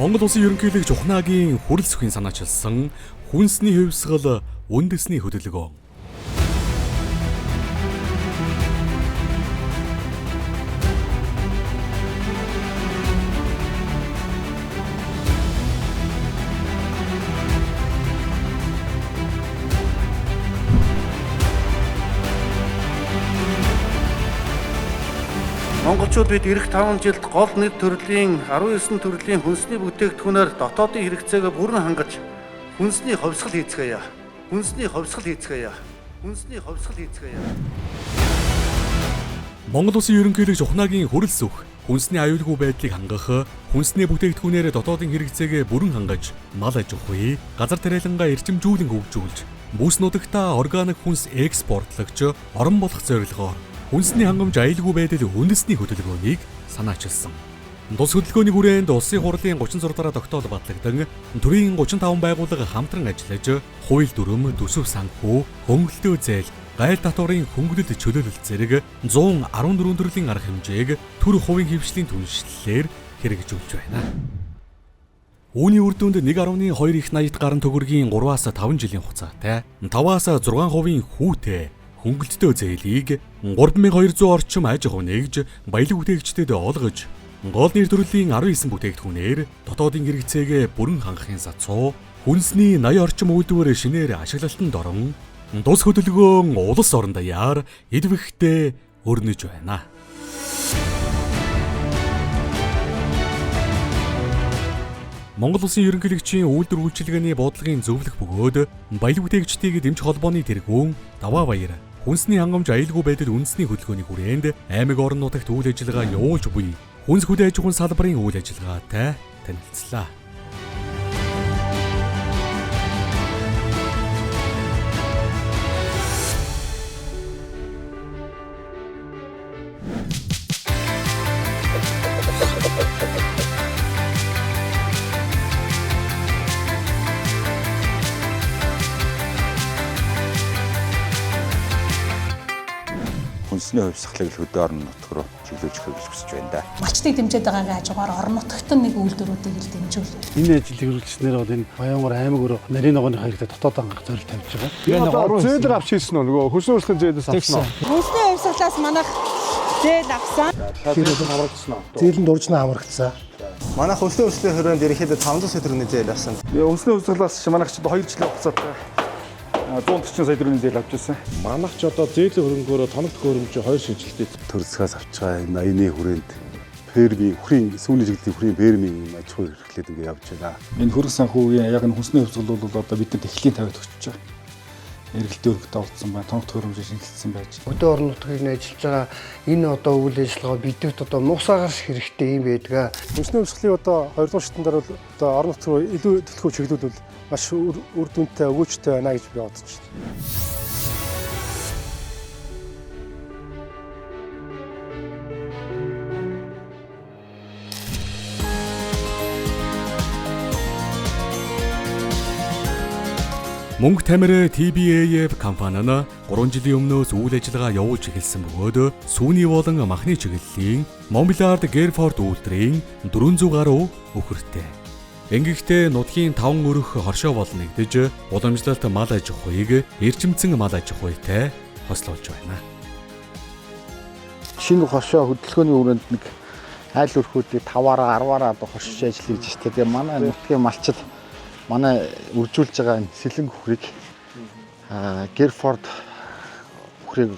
Монгол улсын ерөнхийлөгч Ухнаагийн хүрэл сүхийн санаачилсан хүнсний хувьсгал үндэсний хөдөлгөөн. Монголчууд бид эх 5 жилд гол нэг төрлийн 19 төрлийн хүнсний бүтээгдэхүүнээр дотоодын хэрэгцээг бүрэн хангаж хүнсний хувьсгал хийцгээе. Монгол улсын ерөнхийлөгч Ухнаагийн хүрэл сүх хүнсний аюулгүй байдлыг хангах, хүнсний бүтээгдэхүүнээр дотоодын хэрэгцээг бүрэн хангаж, мал аж ахуй, газар тариалангаа эрчимжүүлэн хөгжүүлж, бүс нутагтаа органик хүнс экспортлогч орон болох зорилгоор хүнсний хангамж аюулгүй байдал үндэсний хөдөлгөөнийг санаачилсан. Тус хөдөлгөөний хүрээнд улсын хурлын 36 дараа тогтоол батлагдсан төрийн 35 байгууллага хамтран ажиллаж, хууль дүрм, төсөв санхүү, хөнгөлөлтөө зээл, гайл татварын хөнгөлөлт чөлөөлөлт зэрэг 114 төрлийн арга хэмжээг төр хувийн хөвшлийн түншлэлээр хэрэгжүүлж байна. Үүний үр дүнд 1.2 их 80 гаруй төгрөгийн 3-аас 5 жилийн хугацаатай 5-аас 6% хүүтэй хөнгөлөлтөө зээлийг 3200 орчим аж ахуй нэгж баялаг бүтээгчдэд олгож, гол нэр төрлийн 19 бүтээгдэхүүнээр дотоодын хэрэгцээг бүрэн хангахын сацуу хүнсний 80 орчим үйлдвэр шинээр ашиглалтанд орон тус хөдөлгөөн улс орон даяар идэвхтэй өрнөж байна. Монгол улсын ерөнхийлөгчийн үйлдвэр үйлчилгээний бодлогын зөвлөх бөгөөд баялаг бүтээгчдийг дэмжих холбооны тэргүүн Даваа Баяр хүнсний хангамж аюулгүй байдал үндэсний хөдөлгөөний хүрээнд аймаг орон нутагт үйл ажиллагаа явуулж буй хүнс хөдөө аж ахуйн салбарын үйл ажиллагаатай танилцлаа. Хүнсний хувьсгалыг хөдөө орон нутг руу чиглүүлж өгөхийг хүсэж байна да. Малчтыг дэмжиж байгаагийн хажуугаар орон нутагт нэг үйлдвэрүүдийг л дэмжүүл. Энэ ажил хэрэгжүүлснээр бол энэ Баянгор аймаг руу нарийн ногооны хэрэгтэй дотоод хангах зорилт тавьж байгаа. Зээл авч хийсэн үү? Нөгөө хүнсний хувьсгалын зээлээс авсан уу? Хүнсний хувьсгалаас манайх зээл авсан. Зээлэнд урьдчилан хамрагдсан. Манайх хүнсний хувьсгалын хүрээнд ерөнхийдөө 500 сая төгрөгийн зээл авсан. Хүнсний хувьсгалаас манайх ч 2 жилийн хугацаатай 140 сая төгрөгийн зээл авч ирсэн. Манайх ч одоо зээлийн хөрөнгөөр тоног төхөөрөмж 2 шинжилттэй Төрөлцгөөс авч байгаа 80-ны хүрээнд фермийн хүрийн сүүлийн жилийн хүрийн фермийн аж ахуй эрхлээд ингэ явж байна. энэ хөрөнгө санхүүгийн яг энэ хүнсний хувьсгал бол одоо бидний техникийн тавиад өгч байгаа. Эргэлтийн өргөд олдсон байна, тоног төхөөрөмж шинжилсэн байж. Хөдөө орон нутгийг ажиллаж байгаа энэ одоо үйл ажиллагаа бидэвт одоо нуусаагаас хэрэгтэй юм байдаг. Хүнсний хувьсгалын одоо 2 дугаар шатндаар бол одоо орон нутг руу илүү төлхөө чиглүүлвэл маш үр дүнтэй өгөөжтэй байна гэж би бодож байна. Мөнгө тамир TBAF компани нь 3 жилийн өмнөөс үйл ажиллагаа явуулж эхэлсэн бөгөөд сүүний болон махны чиглэлийн Монбилард Герфорд үйлдвэрийн 400 гаруй өхөртэй. Ингэхдээ нутгийн 5 өрөх хоршоо бол нэгдэж, уламжлалт мал аж ахуйг эрчимцэн мал аж ахуйтай хослуулж байна. Шинэ хоршоо хөдөлгөөний хүрээнд нэг айл өрхүүдийг 5-аараа 10-аараа одоо хоршиж ажиллаж байна. Тэгээ манай нутгийн малчид манай үржүүлж байгаа энэ сэлэн хөхрийг Герфорд хөхрийг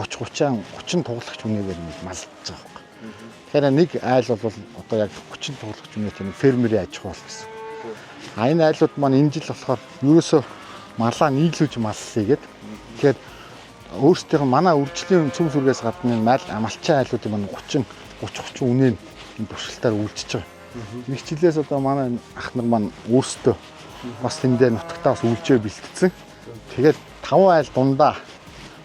30 туглагч үнэгээр малж байгаа юм. Тэгэхээр нэг айл бол одоо яг 30 туглагч үнэтэй нэг фермерийн аж ахуй бол гэсэн. Энэ айлууд маань энэ жил болохоор ерөөсөө малаа нийлүүлж маллъя гэдэг. Тэгэхээр өөрсдийнх нь манай үржлийн цөм сүргээс гадна малчин айлуудын маань 30 үнээр энэ туршилтаар үйлчж байгаа. Нэг жилээс одоо манай ах нар маань өөрсдөө бас тэндээ нутагтаа бас үйлчээ бэлтгэсэн. Тэгээд 5 айл дундаа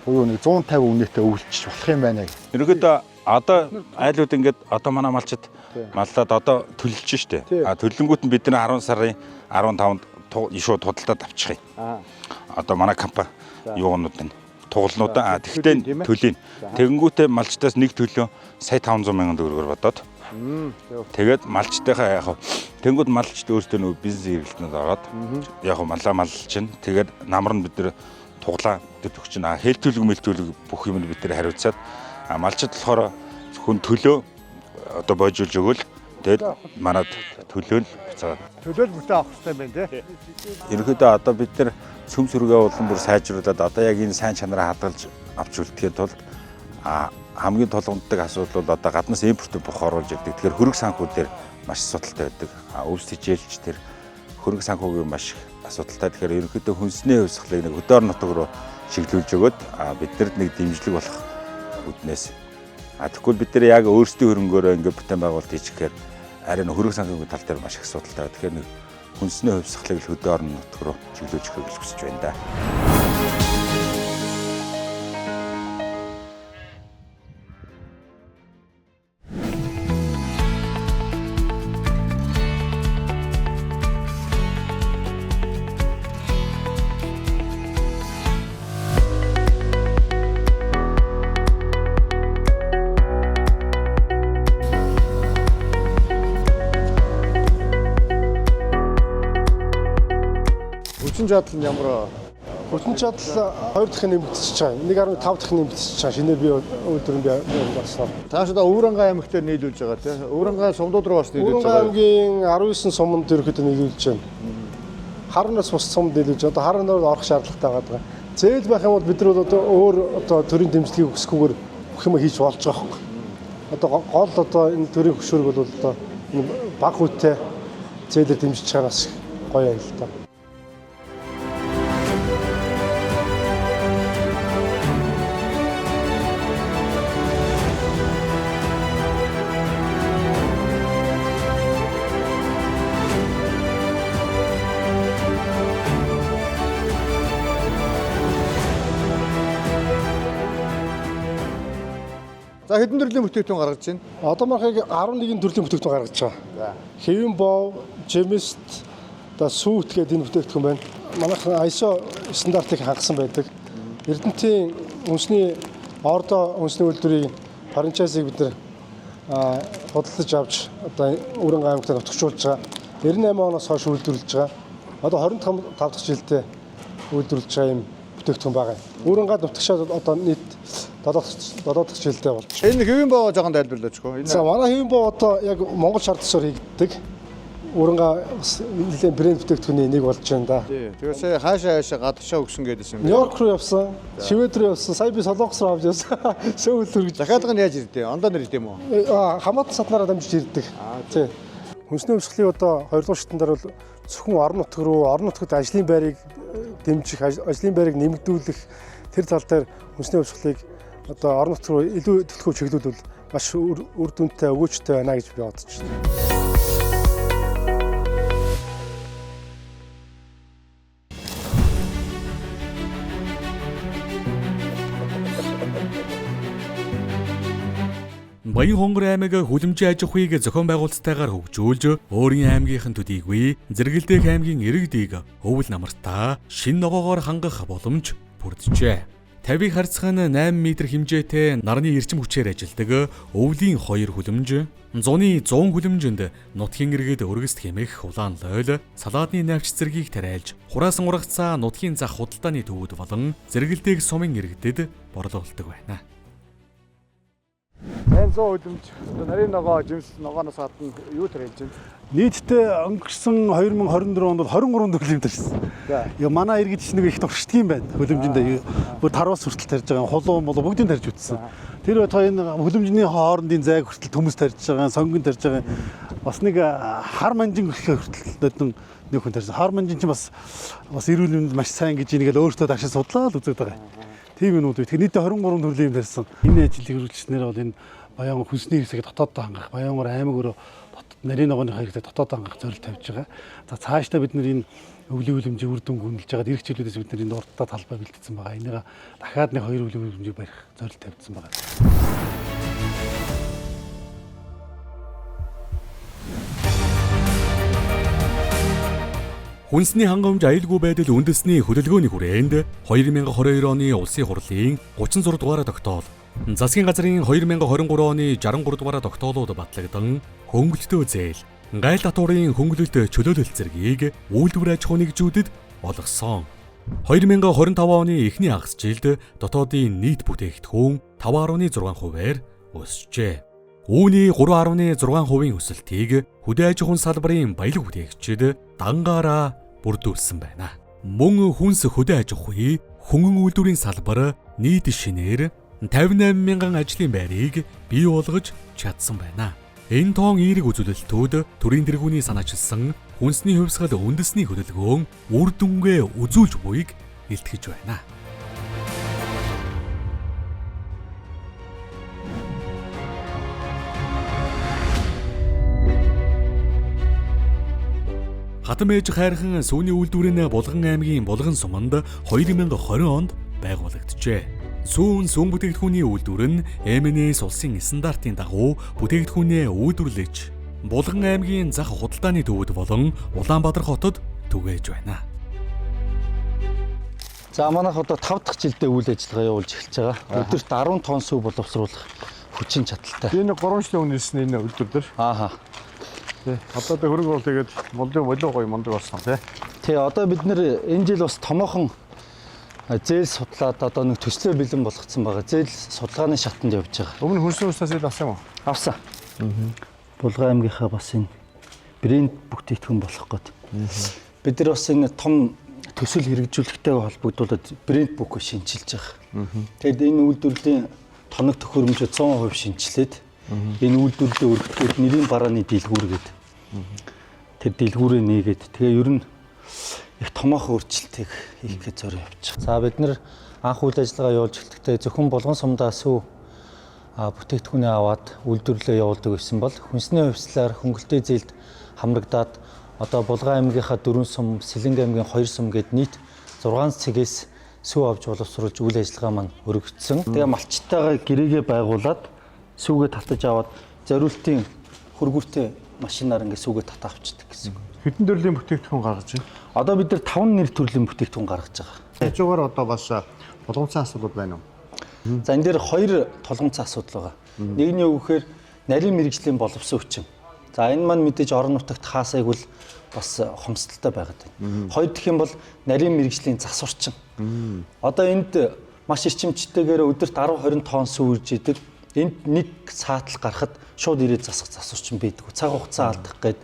буюу нэг 150 үнэтэй үйлчж болох юм байна. Ерөнхийдөө одоо айлууд ингээд одоо манай малчид маллаад одоо төлөлж штэ. Төлөнгүүт нь бид нэ 10 сарын 15-нд шууд худалдаад авчих юм. Одоо манай компани юунууд нь тугалнуудаа тэгтээ төлөйн. Тэгэнгүүтээ малчтаас нэг төлөө сая 500 мянган төгрөгөөр бодоод Тэгээд малчтайхаа яг тэнгууд малчд өөртөө нөгөө бизнес эргэлтэнд ороод яг малаа малж чинь тэгээд намар нь бид нэр туглаа гэдэг чинь хэлтүүлэг мэлтүүлэг бүх юм бид нэр хариуцаад малчд болохоор хүн төлөө одоо боожуулж өгөөл тэгээд манад төлөөл буцаад Төлөөл бүтээ авах хэрэгтэй байна тий. ерөнхийдөө одоо бид нар цөм сүргээ улам бүр сайжруулад одоо яг энэ сайн чанараа хадгалж авч үлдэхийн тулд хамгийн тулгамддаг асуудал бол одоо гаднаас импорт бох оруулж ирдэг. Тэгэхээр хөрөг санхүү дээр маш асуудалтай байдаг. Өвс хичээлч тэр хөрөг санхүүгийн маш асуудалтай. Тэгэхээр ерөнхийдөө хүнсний хувьсгалыг нэг хөдөө орон нутаг руу чиглүүлж өгöd биднэрд нэг дэмжлэг болох үднээс. Тэгэхгүй бид нар яг өөрсдийн хөрөнгөөрөө ингээд бүтээн байгуулалт хийчихээр арай нэг хөрөг санхүүгийн тал дээр маш их асуудалтай. Тэгэхээр нэг хүнсний хувьсгалыг хөдөө орон нутаг руу чиглүүлж өгөхийг хүсэж байна да. Хүчин чадал нь ямар Хүчин чадал 2 дахин нэмэгдчихэж байгаа. 1.5 дахин нэмэгдчихэж байгаа. Шинээр би өдрөнд болсон. Тааш одоо Өврангай аймагт нийлүүлж байгаа тий. Өврангай сумдууд руу бас нийлүүлж байгаа. Өврангай аймгийн 19 суманд ерөөхдөө нийлүүлж байна. Харанаас бус сумд нийлүүлж. Одоо харанаар орох шаардлагатай байгаа. Зээл байх юм бол бид нар одоо өөр одоо төрийн дэмжлэгийг өсгөхгүйгээр бүх юм хийж болж байгаа юм. Одоо гол одоо энэ төрийн хөшөөрөг бол одоо баг хүнтэй зээлээр дэмжиж чараас гоё юм л та. За хэдэн төрлийн бүтээгдэхүүн гаргаж байна? Одоо мархыг 11 төрлийн бүтээгдэхүүн гаргаж байгаа. Хэвэн боо, жимст, одоо сүүт гэдэг энэ бүтээгдэхүүн байна. Манайхан ISO стандартыг хангасан байдаг. Эрдэнэтийн үндэсний ордоо үндэсний үйлдвэрийн франчайзыг бид нар худалдаж авч одоо Өврангай аймагт нутагшуулж байгаа. 98 оноос хойш үйлдвэрлэж байгаа. Одоо 25 дахь жилдээ үйлдвэрлэж байгаа юм бүтээгдэхүүн байгаа. Өврангайд нутагшаад одоо нийт 7 дахь жилдээ болж. Энэ хэвэн боо жоохон тайлбарлаач хөө. За манай хэвэн боо одоо яг Монгол шард төсөөр хийгддэг. Өврангай нэлээд брэнд бүтээгдэхүүний нэг болж байна да. Тий. Тэгээс хаашаа гадагшаа өгсөн гэдсэн юм. Нью-Йорк руу явсан, Швед руу явсан, сая би Солонгос руу авч явсан. Сөүл төрөж. Дахиадга нь яаж ирдээ? Ондоо нэр идэм үү? Хамаатан саднараа дамжиж ирдэг. Тий. Хүнсний хувьсгалын одоо 2 дугаар шатнаар бол зөвхөн орон нутг руу, орон нутгад ажлын байрыг дэмжих, ажлын байрыг нэмэгдүүлэх тэр тал дээр хүнсний хувьсгалыг одоо орон нутг руу илүү төлөвлөгөө чиглүүлвэл маш үр дүнтэй, өгөөжтэй байна гэж би бодож байна. Баян хонгор аймаг хүлэмжийн аж ахуйг зохион байгуулалттайгаар хөгжүүлж, өөрийн аймгийнхан төдийгүй зэрэгэлдэх аймгийн иргэдийг өвөл намартаа шин ногоогоор хангах боломж бүрджээ. Тавийг харьцах нь 8 м хэмжээтэй нарны эрчим хүчээр ажилдаг өвлийн 2 хүлэмж, зуны 100 хүлэмжинд нутгийн иргэд өргөст хэмэх улаан лойл, салаадны навч зэргийг тариалж, хураасан ургацаа нутгийн зах худалдааны төвүүд болон зэрэгэлдэх сумын иргэдэд борлуулдаг байна. 100 хүлэмж нарийн ногоо жимс ногооноос гадна юу тариалж байна? Нийтдээ өнгөрсөн 2024 онд бол 23 төрлийн тарьсан. Яа манай иргэд чинь нэг их туршдаг юм байна. Хүлэмжиндээ бүр тарвас хүртэл тарьж байгаа, холуун болоо бүгдийг тарьж үтсэн. Тэр бод энэ хүлэмжний хоорондын зайг хүртэл төмөс тарьж байгаа, сонгон тарьж байгаа. Бас нэг хар манжин хүртэл нэг хүн тарьсан. Хар манжин чинь бас эрүүл мэндэд маш сайн гэж ингээл өөртөө дашаа судлаад үзээд байгаа. Тийм юм уу. Тэгэхээр нийтдээ 23 төрлийн юм тарьсан. Энэ ажлыг хэрэгжүүлснээр бол энэ Баян хүнсний хэсэг дотооддоо хангах, Баянгор аймаг руу нарийн ногооны хэрэгцээ дотооддоо хангах зорилт тавьж байгаа. За цаашдаа бид нэр энэ өвлийн хүлэмжийн үр дүн гүнэлж байгаа эрх чиглэлээс бид нэр энэ урдтай талбай бэлтгэсэн байгаа. Энийг дахиад нэг 2 өвлийн хүлэмжийг барих зорилт тавьсан байгаа. Хүнсний хангамж аюулгүй байдал үндэсний хөдөлгөөний хүрээнд 2022 оны улсын хурлын 36 дугаараа тогтоол. Засгийн газрын 2023 оны 63 дугаараа тогтоолууд батлагдсан хөнгөлөлтөө зээл, гайл татварын хөнгөлөлт чөлөөлөлт зэргийг үйлдвэр аж ахуйн нэгжүүдэд олгосон. 2025 оны эхний хагас жилд дотоодын нийт бүтээгдэхүүн 5.6%-аар өсжээ. Үүний 3.6% өсөлтийг хөдөө аж ахуйн салбарын баялаг бүтээгчид дангаараа бүрдүүлсэн байна. Мөн хүнс хөдөө аж ахуй, хөнгөн үйлдвэрийн салбар нийт шинээр 58 мянган ажлын байрыг бий болгож чадсан байна. Энэ тоон эерэг үзүүлэлтүүд төрийн тэргүүний санаачилсан хүнсний хувьсгал үндэсний хөдөлгөөн үр дүнгээ үзүүлж буйг илтгэж байна. Хатам ээж хайрхан сүүний үйлдвэрийн Булган аймгийн Булган суманд 2020 онд байгуулагджээ. Сүүн бүтээгдэхүүний үйлдвэр нь МНС улсын стандартын дагуу бүтээгдэхүүнээ үйлдвэрлэж Булган аймгийн зах худалдааны төвөд болон Улаанбаатар хотод түгээж байна. За манайх одоо 5 дахь жилдээ үйл ажиллагаа явуулж эхэлж байгаа. Өдөрт 10 тонн сүв боловсруулах хүчин чадалтай. Энэ 3 жилийн өмнөөс энэ үйлдвэр дээр. Ааха. Тий. Одоо тэ хөрөнгө бол тэгээд молдын болоо гоё мондөг болсон тий. Тий, одоо бид нэр энэ жил бас томоохон зээл судлаад одоо нэг төслөө бэлэн болгоцсон байгаа. Зээл судалгааны шатанд явж байгаа. Өмнө хөрсөн устаас авсан юм уу? Авсан. Булган аймгийнхаа бас энэ брэнд бүтээгдэхүүн болох гээд. Бид нар бас энэ том төсөл хэрэгжүүлэхтэй холбогдуулаад брэнд бүк шинжилж байгаа. Тэгэд энэ үйлдвэрлэлийн тоног төхөөрөмж 100% шинжилээд энэ үйлдвэрлэлээ өргөдгөөд нэрийн барааны дэлгүүргээд тэр дэлгүүрээ нээгээд тэгээ ер нь их томоохон өөрчлөлтийг хийх гэж зориулж явж байгаа. За бид нэр анх үйл ажиллагаа явуулж эхлэхдээ зөвхөн Булган сумдаа сүв бүтээгдэхүүнээ аваад үйлдвэрлэлээ явуулдаг байсан бол хүнсний хувьслаар хөнгөлтэй зээлд хамрагдаад одоо Булган аймгийнхаа 4 сум, Сэлэнг аймгийн 2 сум гээд нийт 6 цэгээс сүв авч боловсруулж үйл ажиллагаа маань өргөгдсөн. Тэгээ малчтайгаа гэрээгээ байгуулад сүвгээ татаж аваад зориултын хөргүүртэй машинаар ингээд сүвгээ татаа авчдаг гэсэн. Хэдэн төрлийн бүтээгдэхүүн гаргаж байна? Одоо бид нар 5 нэр төрлийн бүтээгдэхүүн гаргаж байгаа. Хажуугаар одоо бас тулгымцсан асуудал байна уу? За энэ дээр 2 тулгымцсан асуудал байгаа. Нэг нь юу гэхээр нарийн мэрэгжлийн боловсон хүчин. За энэ маань мэдээж орон нутагт хаасайг бол бас хомсдолтой байгаад байна. Хоёр дахь юм бол нарийн мэрэгжлийн зас орчин. Одоо энд маш эрчимжтэйгээр өдөрт 10-20 тонн сүв үрж идэг. Энд нэг саатал гарахад шууд ирээд засах зас орчин байдаг. Цаг хугацаа алдах гээд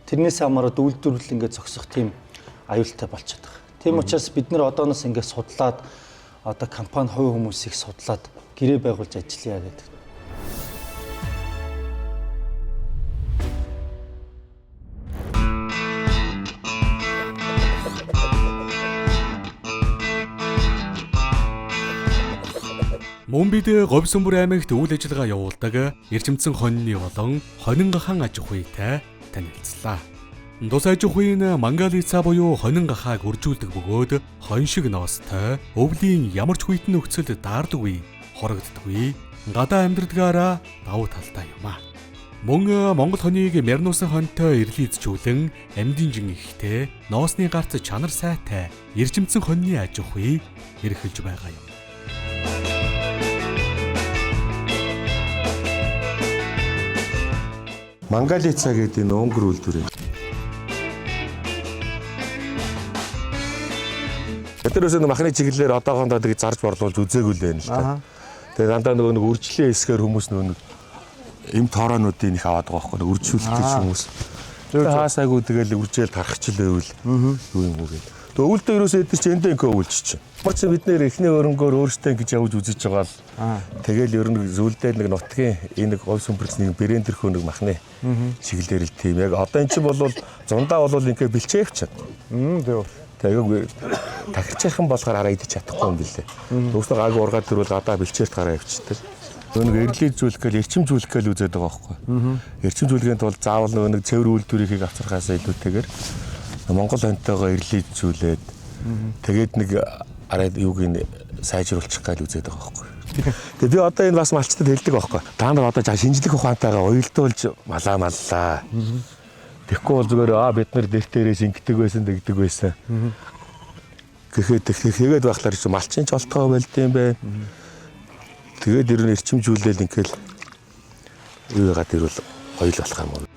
тэрнээс хамаарат үйлдвэрлэл ингээд зогсох тийм аюултай болчиход байгаа. Тийм учраас бид нэр одооноос ингээд судлаад одоо компани хувь хүмүүсийг судлаад гэрээ байгуулж ажиллая гэдэг. Мөн бид Говьсөнбөр аймагт үйл ажиллагаа явуулдаг эрчимцэн хоньны болон хонингахан аж ахуйтай танилцлаа. Тус аж ахуйн мангалица буюу хонингахааг үржүүлдэг бөгөөд хонь шиг ноостой, өвлийн ямар ч хүйтэн нөхцөлд daardаггүй, хорогддаггүй, гадаа амьдралгаараа давуу талтай юм а. Мөн Монгол хоньыг Мернусын хоньтой ирлийзжүүлэн амьдын жин ихтэй, ноосны гарт чанар сайтай эрчимцэн хоньны аж ахуй эрхэлж байгаа юм. Мангалица гэдэг энэ өнгөр үйлдвэр. Өдөрөөс нэг махны чиглэлээр одоохондоо тийг зарж борлуулж үзээгүй л байна л та. Тэгээ дандаа нөгөө нэг үржлийн хэсгээр хүмүүс нөгөө эм тоороонуудыг их аваад байгаа байхгүй үржүүлэх гэж хүмүүс. Тэгээ хаасаагүй тэгэл үржээл тархач л байвал юу юм бэ гэдэг. Тэгээ өвөлдөө ерөөсөө эдгээр чинь эндээ ингээ өвөлж чинь. Марч бид нэр эхний өрөнгөөр өөрсдөө ингэж явж үзэж байгаа л. Тэгэл ер нь зүйлдээ нэг нутгийн энэ нэг Говьсөнбөрс нэг брэндэрхөө нэг махны чиглэлээр л тийм. Яг одоо эн чинь бол зундаа бол ингээ бэлчээ явчихад. Тэгээ тахирчхан болохоор араа идэж чадахгүй юм билээ. Өөрөөсөө гаг ургаад төрөл гадаа бэлчээрт гараа явчихдаг. Нэг эрлийзүүлэх гээл эрчимжүүлэх гээл үзээд байгаа байхгүй. Эрчимжүүлэхийн тулд заавал нэг цэвэр үйлдвэрийг авчрахаасаа илүүтэйгээр Монгол хоньтойгоо эрлийзүүлээд тэгээд нэг арай юуг нь сайжруулчих гээл үзээд байгаа байхгүй. Тэгээ би одоо энэ бас малчтад хэлдэг байхгүй. Та нар одоо шинжлэх ухаантайгаа уялдуулж маллаа. Тэгэхгүй бол зүгээр бид нар дээрээс ингэдэг байсан тэгдэг байсан. Гэхэд тэгээд байхлаар ч малчин ч олтгоо болд юм байна. Тэгээд ер нь эрчимжүүлэл ингээл юу яагаад ирвэл хоёул болох юм уу?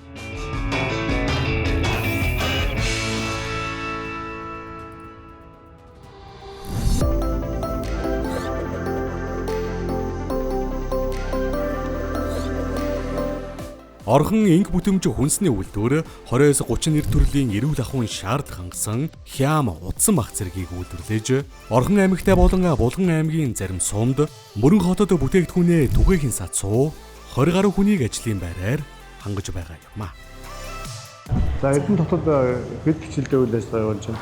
Орхон инг бүтэмж хүнсний үйлдвэр 20-30 төрлийн эрүүл ахуйн шаард хангасан хям удсан бах зэргийг үйлдвэрлэж Орхон аймагтай болон Булган аймгийн зарим сумд мөрөн хотод бүтээгдэхүүнээ түгээхийн сацуу 20 гаруй хүнийг ажлын байраар хангаж байгаа юм а. За Эрдэнэ хотод хэд хичээлдээ үйл ажиллагаа явуулж байна?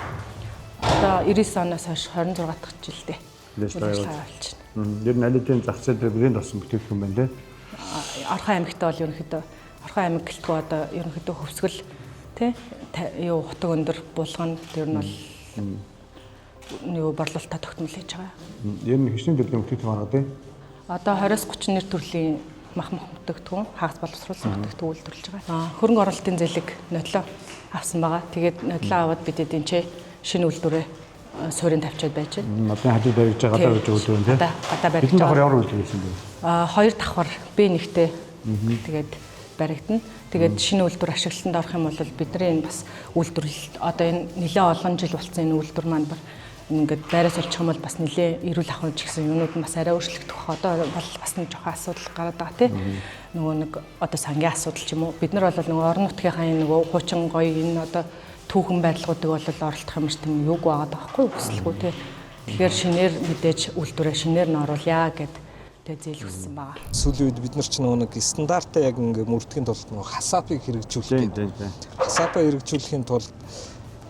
Одоо 99 оноос хойш 26 дахь жилдээ. Үйл ажиллагаа явуулж байна. Ер нь алидын зах зээл дээр брэнд болсон бүтээгдэхүүн байна те. Орхон аймагтаа бол ерөнхийдөө Орхон аймаг гэлтгүй одоо ерөнхийдөө хөвсгөл тий юу хутаг өндөр булган тэр нь бол юу борлуулалтаа тогтмол хийж байгаа. Ер нь хичнээн төрлийн бүтээгдэхүүн байгаа тий. Одоо 20-30 төрлийн мах бүтээгдэхүүн хагас боловсруулсан бүтээгдэхүүн үйлдвэрлэж байгаа. Хөрөнгө оруулалтын зээлийг нотлоо авсан байгаа. Тэгээд нотлоо аваад бид эдийн шинэ үйлдвэрээ суурин тавьчаад байж байна. Модны хажууд барьж байгаа гадаа байж үйлдвэр тий. Гадаа барьж байгаа. Давхар ямар үйлдвэр хийсэн бэ? Хоёр давхар би нэгтэй. Тэгээд баригдана. Тэгээд шинэ үйлдвэр ашиглалтанд орох юм бол бидний энэ бас үйлдвэрлэл одоо энэ нэлээд олон жил болсон энэ үйлдвэр маань ингээд байраас олчих юм бол бас нэлээд эрүүл ахуйн ч гэсэн юмнууд нь бас арай өөрчлөгдөх. Одоо бол бас нэг жоохон асуудал гараад байгаа тий. Нөгөө нэг одоо сангийн асуудал ч юм уу. Бид нар бол нөгөө орон нутгийнхаа нөгөө хуучин гоё энэ одоо түүхэн байрлагуудыг бол оролдох юм шиг тийм юуг байгаа даахгүй хүсэлгүй тий. Тэгэхээр шинээр мэдээж үйлдвэрээ шинээр нь оруулъя гэдэг зээл хүссэн байгаа. Сүүлийн үед бид нар ч нэг стандартаа яг ингээ мөрдгийн тулд нэг хасапыг хэрэгжүүлдэг. Хасапаа хэрэгжүүлэхийн тулд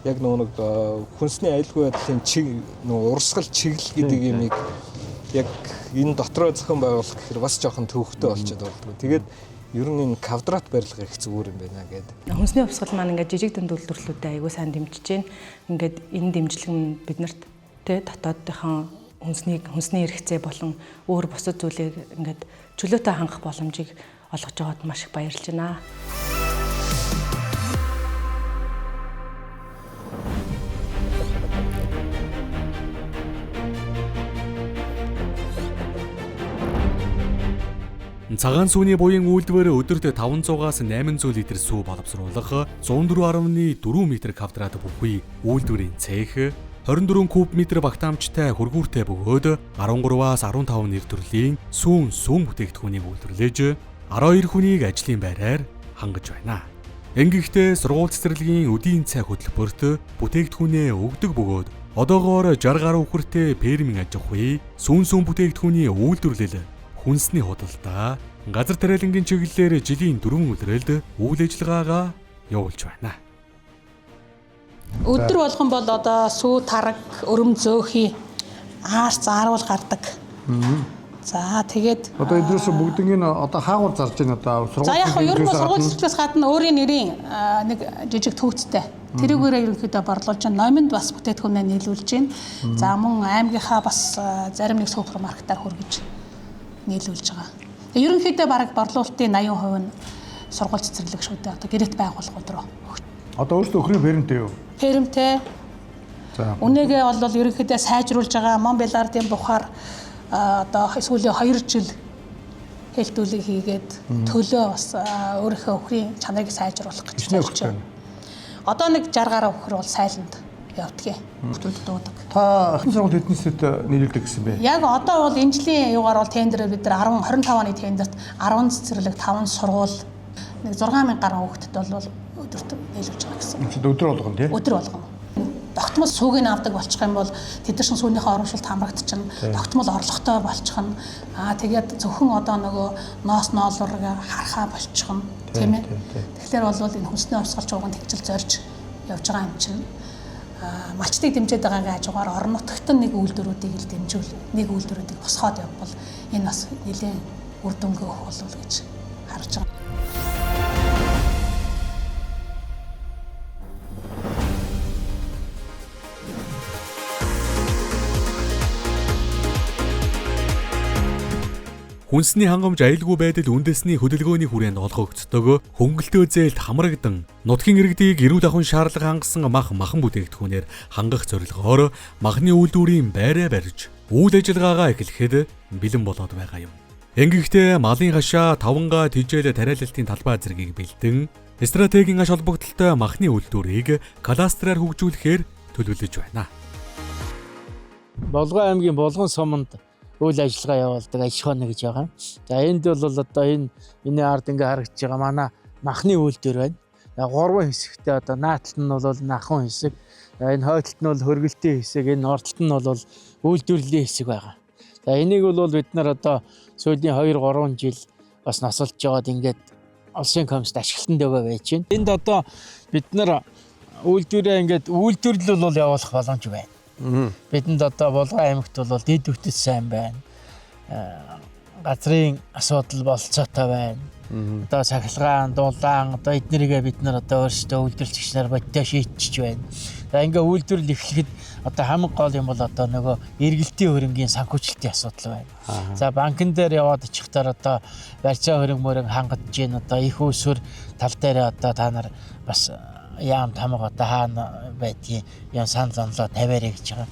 яг нэг хүнсний аюулгүй байдлын урсгал чиглэл гэдэг юмыг яг энэ дотроо зохион байгуулах гэхээр бас жоохон төвөгтэй болчиход байна. Тэгээд ер нь энэ квадрат барилга их зүгээр юм байна гэдэг. Хүнсний хувьсгал маань ингээ жижиг дэнд үйлдвэрлэлүүдэд аягүй сайн дэмжиж байна. Ингээд энэ дэмжлэг нь биднэрт дотоодынхон хүнсний хэрэгцээ болон өөр бусад зүйлийг ингээд чөлөөтэй хангах боломжийг олгож байгаад маш их баярлж байна. Цагаан сүүний буян үйлдвэр өдөрт 500-аас 800 литр сүү боловсруулах 104.4 м квадрат бүхий үйлдвэрийн цех 24 куб метр багтаамжтай хөргүүртэй бөгөөд 13-аас 15 нэр төрлийн сүүн бүтээгдэхүүнийг үйлдвэрлэж 12 хүнийг ажлын байраар хангаж байна. Ингэхдээ сургууль цэцэрлэгийн өдийн цай хөтөлбөрт бүтээгдэхүүнээ өгдөг бөгөөд одоогоор 60 гаруй хүнтэй фермийн аж ахуй сүүн бүтээгдэхүүний үйлдвэрлэл хүнсний худалдаа газар тариалангийн чиглэлээр жилийн 4 өдрөөлд үйл ажиллагаагаа явуулж байна. Өдөр болгон бол одоо сүү тараг, өрөм зөөхий аарч зааруул гардаг. За тэгээд одоо эдгээрээс бүгднийг одоо хаагур зарж байна одоо сургууль. За яг нь ер нь сургууль цэцлээс гадна өөрийн нэрийн нэг жижиг төвцтэй. Тэрүүгээрээ ерөнхийдөө борлуулж байна. Номинд бас бүтээтгүүнээ нийлүүлж байна. За мөн аймгийнхаа бас зарим нэг супермаркетаар хүргэж нийлүүлж байгаа. Тэгээд ерөнхийдөө бараг борлуулалтын 80% нь сургууль цэцэрлэг шүү дээ. Одоо гэрээт байгууллагууд руу. Одоо өөртөө өхрийн фермтэй юу? Фермтэй. За. Үнэгээ бол ерөнхийдөө сайжруулж байгаа Мон Белардын бухаар одоо сүүлийн 2 жил хэлтүүлэг хийгээд төлөө бас өөрийнхөө өхрийн чанарыг сайжруулах гэж байна. Одоо нэг 60 гаруй өхөр бол сайланд явдгийг бүтэд дуудаг. Та ахын сургууль хэдэн нийтэд нийлүүлдэг гэсэн бэ? Яг одоо бол энэ жилийн югаар бол тендерээр бид нар 25 оны тендерт 10 цэцэрлэг 5 сургууль нэг 6000 гаруй хүүхдэд бол өдөрт нийлүүлж байгаа гэсэн. Өдөр болгоно тий? Өдөр болгоно. Тогтмол сүүгийг авдаг болчих юм бол тэд нар шин сүүнийхээ оромжлолт хамрагдчихна. Тогтмол орлоготой болчихно. Тэгээд зөвхөн одоо нөгөө ноос ноолорыг харахаа болчихно. Тийм ээ. Тэгэхээр бол энэ хүнсний хувьсгалч ууган тэгжил зорж явж байгаа юм чинь малчтыг дэмжиж байгаагийн хажуугаар орон нутагт нэг үйлдвэрүүдийг л дэмжүүл, нэг үйлдвэрүүдийг босгоод явбал энэ бас нэлээд үр дүнгээ өгөх болов гэж харж байгаа. Хүнсний хангамж аюулгүй байдал үндэсний хөдөлгөөний хүрээнд олгогддог хөнгөлтөө зээлд хамрагдан нутгийн иргэдийг эрүүл ахуйн шаардлага хангасан махан бүтээгдэхүүнээр хангах зорилгоор махны үйлдвэрийн байраа барьж үйл ажиллагаагаа эхлэхэд бэлэн болоод байгаа юм. Ингэхдээ малын хашаа, тавангаа, тижэл тариалалтын талбай зэргийг бэлдэн стратегийн аж холбогдолтой махны үйлдвэрийг кадастраар хөгжүүлэхээр төлөвлөж байна. Болгон аймгийн Болгон суманд үйл ажиллагаа явуулдаг аж ахуйн гэж байгаа. За энд бол одоо энэ ард ингээ харагдаж байгаа манай махны үйлдвэр байна. За 3 хэсэгтэй одоо нааталт нь бол нахан хэсэг, энэ хойдолт нь бол хөргөлтийн хэсэг, энэ ордолт нь бол үйлдвэрлэлийн хэсэг байгаа. За энийг бол бид нар одоо сүүлийн 2-3 жил бас насалж жагаад ингээд улсын комиссд ашиглалтанд өгөө байж байна. Энд одоо бид нар үйлдвэрээ ингээд үйлдвэрлэл бол явуулах боломж байна. Бидэнд одоо Болгон аймагт бол дэд өвтөц сайн байна. Газрын асуудал болцоотой байна. Одоо сахилгаан, дулаан одоо эднэрийгээ бид нар одоо өөрсдөө үйлдвэрлэгч нар бодтой шийдчихэж байна. За ингээ үйлдвэрлэл эхлэхэд одоо хамгийн гол юм бол одоо нөгөө эргэлтийн хөрөнгийн санхүүжилтийн асуудал байна. За банкн дээр яваад очихдаар одоо барьцаа хөрөнгө хангаж гин одоо их усүр тал дээр одоо та нар бас яам тамга одоо хаана байдгийг ян сан занлаа тавиарэ гэж байгаа.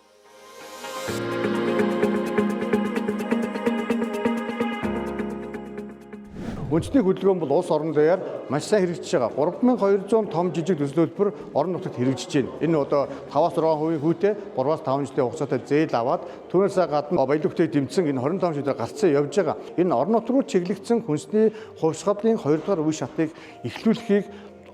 Үндэсний хөдөлгөөн бол улс орон даяар маш сайн хэрэгжиж байгаа. 3200 том жижиг төслөлбөр орон нутагт хэрэгжиж байна. Энэ одоо 5-6% хүүтэй 3-5 жилийн хугацаатай зээл аваад түүнээс гадна баялаг бүтээг дэмжсэн энэ 25 жилээр гарцсан явж байгаа. Энэ орон нут руу чиглэгдсэн хүнсний хувьсгалын 2 дугаар үе шатыг эхлүүлэхийг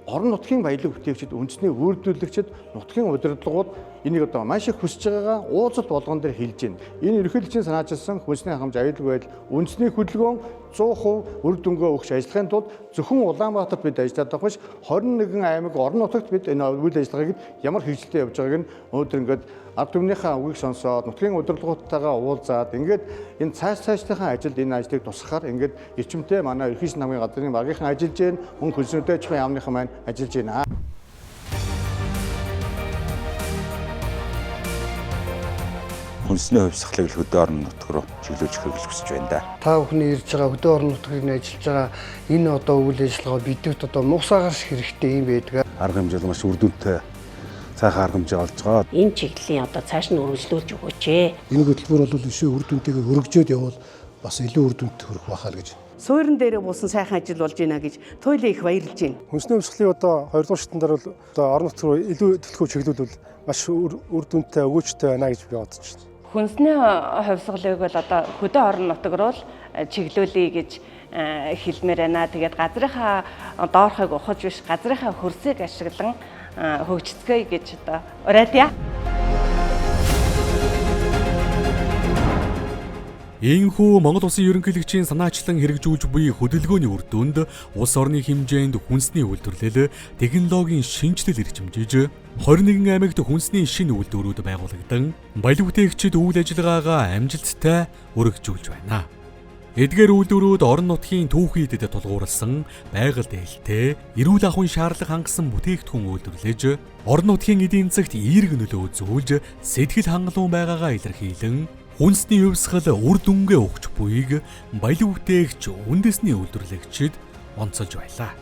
орон нутгийн баялаг бүтээгчид, үндэсний үйлдвэрлэгчид, нутгийн удирдлагууд энийг одоо маш их хүсэж байгаагаа уулзалт болгон дээр хэлж байна. Энэ ерөнхийлөгчийн санаачилсан хүнсний хангамж аюулгүй байдал үндэсний хөдөлгөөн 100% үр дүнгээ өгч ажиллахын тулд зөвхөн Улаанбаатарт бид ажиллаад байгаа биш 21 аймаг орон нутагт бид энэ үйл ажиллагааг ямар хэрэгжилтэй явж байгааг нь өнөөдөр ингээд ард түмнийхээ үгийг сонсоод нутгийн удирдлагуудтайгаа уулзаад ингээд энэ цаашдынхаа ажилд энэ ажлыг тусгахаар ингээд эрчимтэй манай ерөнхийлөгчийн намын газрын багийнхан ажиллаж байна. Мөн хөлсөнтэй чихэн яамныхан маань ажиллаж байна. Хүнсний хувьсгалыг хөдөө орон нутг руу чиглүүлж өгөхийг хүсэж байна да. Та бүхний ирж байгаа хөдөө орон нутгийн ажиллаж байгаа энэ одоо үйл ажиллагаа бидэвт одоо нугсаагаарч хэрэгтэй юм байдаг. Арга хэмжээ маш үр дүнтэй цаахан арга хэмжээ олж байгаа. Энэ чиглэлийн одоо цааш нь үргэлжлүүлж өгөөч. Энэ хөтөлбөр бол өшөө үр дүнтэйгээ өргөжөөд явбал бас илүү үр дүнтэй хүрэх байхаа л гэж. Суурин дээр буусан сайхан ажил болж байна гэж туйлын их баярлж байна. Хүнсний хувьсгалын одоо 2 дугаар шатнд бол одоо орон нутг руу илүү төлхөө чиглүүлвэл маш үр дүнтэй өгөөжтэй байна гэж би бодож байна. Хүнсний хувьсгалыг бол одоо хөдөө орон нутг руу чиглүүлэе гэж хэлмээр байна. Тэгээд газрынхаа доорхойг ухаж биш газрынхаа хөрсийг ашиглан хөгжицгээе гэж одоо уриадъя. Иймхүү Монгол Улсын ерөнхийлөгчийн санаачлан хэрэгжүүлж буй хөдөлгөөний үр дүнд улс орны хэмжээнд хүнсний үйлдвэрлэл, технологийн шинжилэл эрчимжиж 21 аймагт хүнсний шинэ үйлдвэрүүд байгуулагдсан баялаг бүтээгчид үйл ажиллагаагаа амжилттай өргөжүүлж байна. Эдгээр үйлдвэрүүд орон нутгийн түүхийдэд тулгуурласан байгаль дээлтэй, эрүүл ахуйн шаардлага хангасан бүтээгдэхүүн үйлдвэрлэж, орон нутгийн эдийн засагт эерэг нөлөө үзүүлж, сэтгэл хангалуун байгаагаа илэрхийлэн хүнсний хувьсгал үр дүнгээ өгч буйг баялаг бүтээгч үндэсний үйлдвэрлэгчид онцолж байлаа.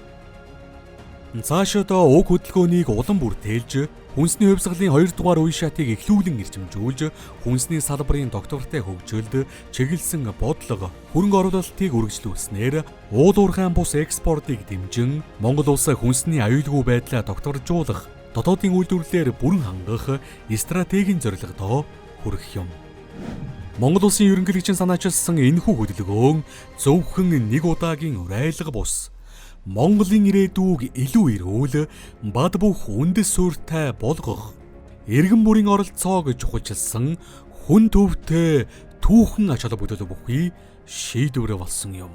Цаашдаа уг хөдөлгөөнийг улам бүртээлж, хүнсний хувьсгалын 2 дугаар үе шатыг эхлүүлэн эрчимжүүлж, хүнсний салбарын доктортой хөгжилд чиглэсэн бодлого, хөрөнгө оруулалтыг үргэлжлүүлснээр уул уурхайн бус экспортыг дэмжин Монгол улс хүнсний аюулгүй байдлаа докторжуулах, дотоодын үйлдвэрлэлээр бүрэн хангах стратегийн зорилгодоо хүрэх юм. Монгол Улсын ерөнхийлөгчийн санаачилсан энэхүү хөдөлгөөн зөвхөн нэг удаагийн урайлга бус Монголын ирээдүйг илүү эрүүл, бад бүх үндэс суурьтай болгох, иргэн бүрийн оролцоог чухалчилсан хүн төвтэй түүхэн ач холбогдол бүхий шийдвэр болсон юм.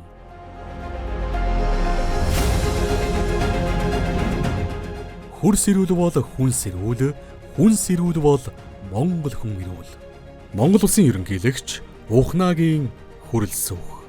Хөрс ирүүл бол хүнс ирүүл, хүнс ирүүл бол Монгол хүн ирүүл. Монгол Улсын ерөнхийлөгч Ухнагийн хүрэлцэх.